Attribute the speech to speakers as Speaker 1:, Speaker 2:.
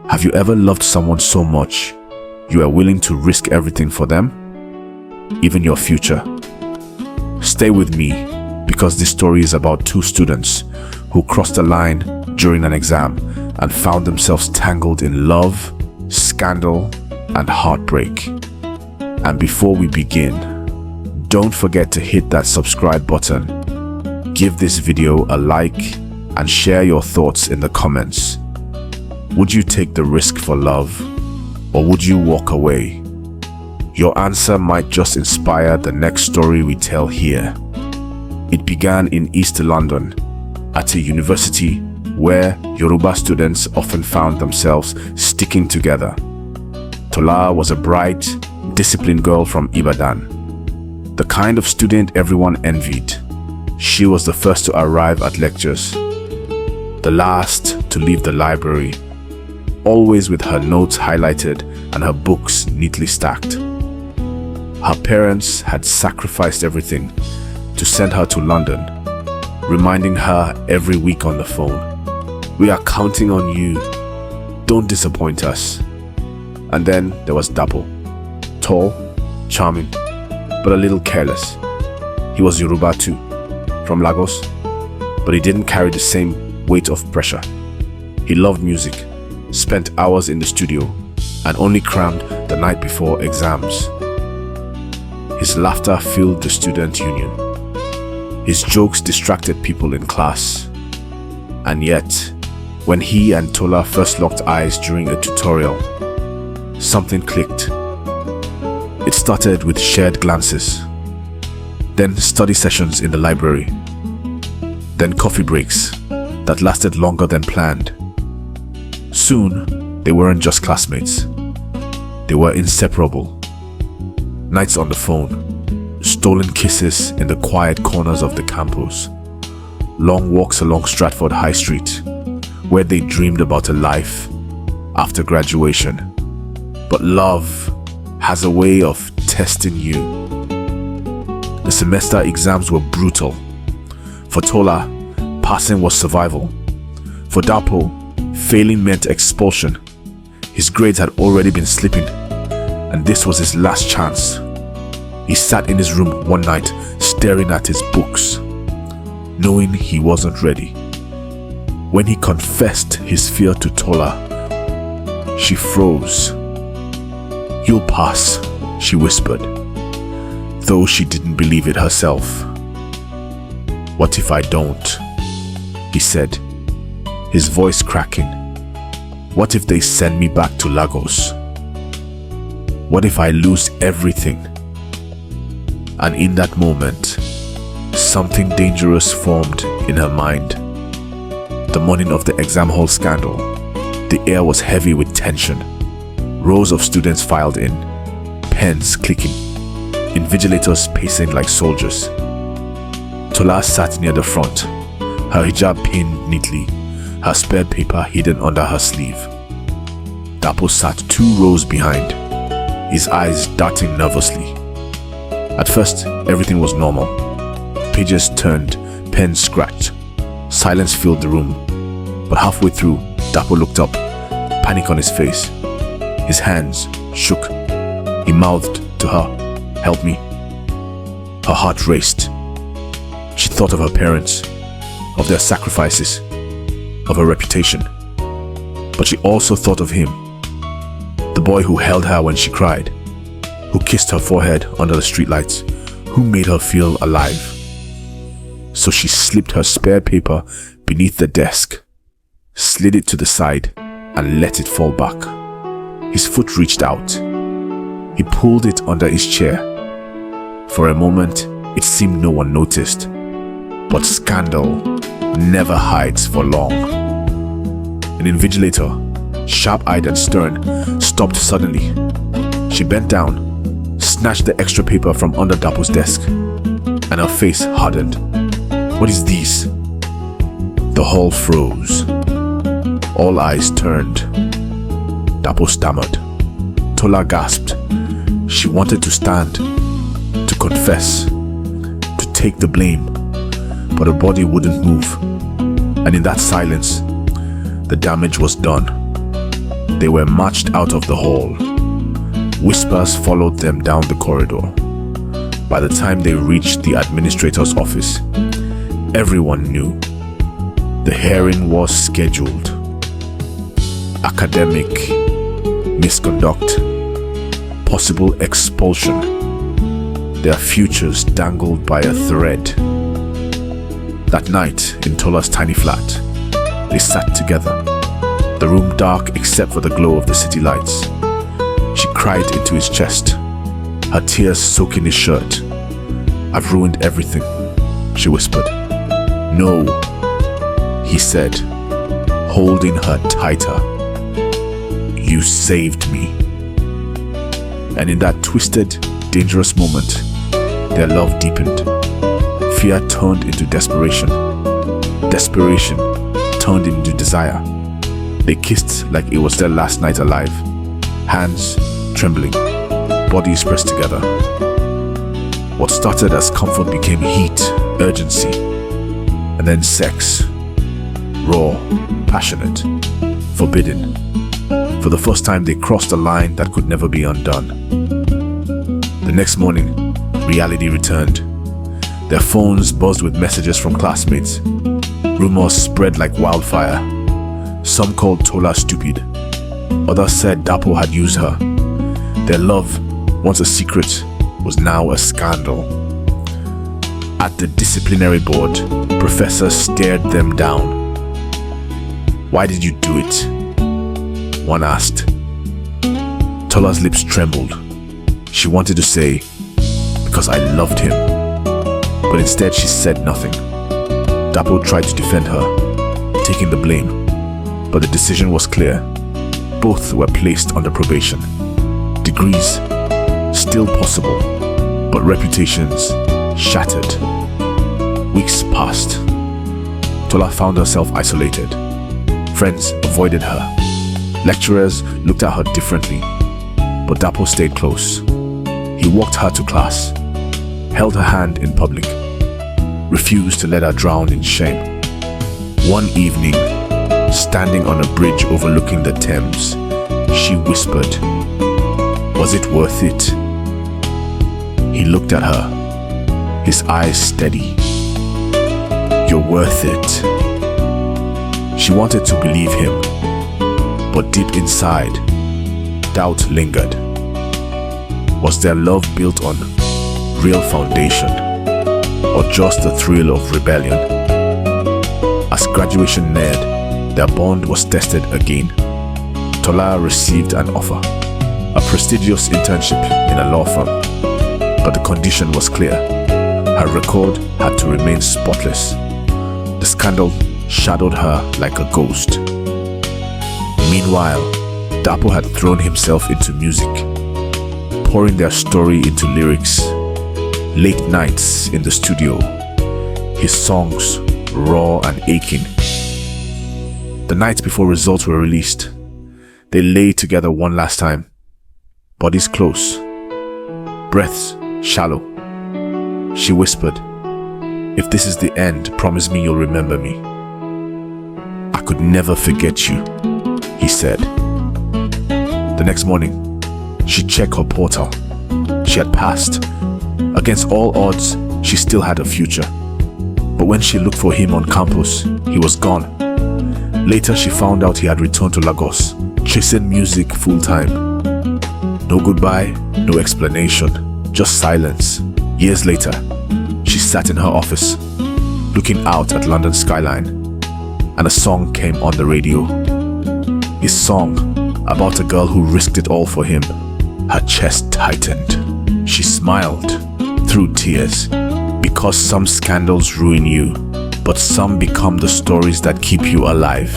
Speaker 1: Have you ever loved someone so much you are willing to risk everything for them? Even your future? Stay with me, because this story is about two students who crossed the line during an exam and found themselves tangled in love, scandal, and heartbreak. And before we begin, don't forget to hit that subscribe button, give this video a like, and share your thoughts in the comments. Would you take the risk for love, or would you walk away? Your answer might just inspire the next story we tell here. It began in East London, at a university where Yoruba students often found themselves sticking together. Tola was a bright, disciplined girl from Ibadan, the kind of student everyone envied. She was the first to arrive at lectures, the last to leave the library, always with her notes highlighted and her books neatly stacked. Her parents had sacrificed everything to send her to London, reminding her every week on the phone, "We are counting on you. Don't disappoint us." And then there was Dapo, tall, charming, but a little careless. He was Yoruba too, from Lagos, but he didn't carry the same weight of pressure. He loved music, spent hours in the studio, and only crammed the night before exams. His laughter filled the student union. His jokes distracted people in class. And yet, when he and Tola first locked eyes during a tutorial, something clicked. It started with shared glances, then study sessions in the library, then coffee breaks that lasted longer than planned. Soon, they weren't just classmates. They were inseparable. Nights on the phone, stolen kisses in the quiet corners of the campus, long walks along Stratford High Street, where they dreamed about a life after graduation. But love has a way of testing you. The semester exams were brutal. For Tola, passing was survival. For Dapo, failing meant expulsion. His grades had already been slipping, and this was his last chance. He sat in his room one night, staring at his books, knowing he wasn't ready. When he confessed his fear to Tola, she froze. "You'll pass," she whispered, though she didn't believe it herself. "What if I don't?" he said, his voice cracking. "What if they send me back to Lagos? What if I lose everything?" And in that moment, something dangerous formed in her mind. The morning of the exam hall scandal, the air was heavy with tension. Rows of students filed in, pens clicking, invigilators pacing like soldiers. Tola sat near the front, her hijab pinned neatly, her spared paper hidden under her sleeve. Dapo sat 2 rows behind, his eyes darting nervously. At first, everything was normal. Pages turned, pens scratched. Silence filled the room. But halfway through, Dapo looked up, panic on his face. His hands shook. He mouthed to her, "Help me." Her heart raced. She thought of her parents, of their sacrifices, of her reputation. But she also thought of him, the boy who held her when she cried, who kissed her forehead under the streetlights, who made her feel alive. So she slipped her spare paper beneath the desk, slid it to the side, and let it fall back. His foot reached out. He pulled it under his chair. For a moment, it seemed no one noticed. But scandal never hides for long. An invigilator, sharp-eyed and stern, stopped suddenly. She bent down, snatched the extra paper from under Dapo's desk, and her face hardened. "What is this?" The hall froze. All eyes turned. Dapo stammered. Tola gasped. She wanted to stand, to confess, to take the blame, but her body wouldn't move. And in that silence, the damage was done. They were marched out of the hall. Whispers followed them down the corridor. By the time they reached the administrator's office, everyone knew the hearing was scheduled. Academic misconduct, possible expulsion, their futures dangled by a thread. That night, in Tola's tiny flat, they sat together, the room dark except for the glow of the city lights. She cried into his chest, her tears soaking his shirt. "I've ruined everything," she whispered. "No," he said, holding her tighter. "You saved me." And in that twisted, dangerous moment, their love deepened. Fear turned into desperation. Desperation turned into desire. They kissed like it was their last night alive. Hands trembling, bodies pressed together. What started as comfort became heat, urgency, and then sex. Raw, passionate, forbidden. For the first time, they crossed a line that could never be undone. The next morning, reality returned. Their phones buzzed with messages from classmates. Rumors spread like wildfire. Some called Tola stupid. Others said Dapo had used her. Their love, once a secret, was now a scandal. At the disciplinary board, professors stared them down. "Why did you do it?" one asked. Tola's lips trembled. She wanted to say, "Because I loved him." But instead she said nothing. Dapo tried to defend her, taking the blame. But the decision was clear. Both were placed under probation. Degrees still possible, but reputations shattered. Weeks passed. Tola found herself isolated. Friends avoided her. Lecturers looked at her differently. But Dapo stayed close. He walked her to class, held her hand in public, refused to let her drown in shame. One evening, standing on a bridge overlooking the Thames, she whispered, "Was it worth it?" He looked at her, his eyes steady. "You're worth it." She wanted to believe him, but deep inside, doubt lingered. Was their love built on real foundation, or just the thrill of rebellion? As graduation neared, their bond was tested again. Tola received an offer, a prestigious internship in a law firm. But the condition was clear. Her record had to remain spotless. The scandal shadowed her like a ghost. Meanwhile, Dapo had thrown himself into music, pouring their story into lyrics. Late nights in the studio, his songs raw and aching. The night before results were released, they lay together one last time. Bodies close, breaths shallow. She whispered, "If this is the end, promise me you'll remember me." "I could never forget you," he said. The next morning, she checked her portal. She had passed. Against all odds, she still had a future. But when she looked for him on campus, he was gone. Later, she found out he had returned to Lagos, chasing music full-time. No goodbye, no explanation, just silence. Years later, she sat in her office, looking out at London skyline, and a song came on the radio. His song about a girl who risked it all for him. Her chest tightened. She smiled through tears, because some scandals ruin you, but some become the stories that keep you alive.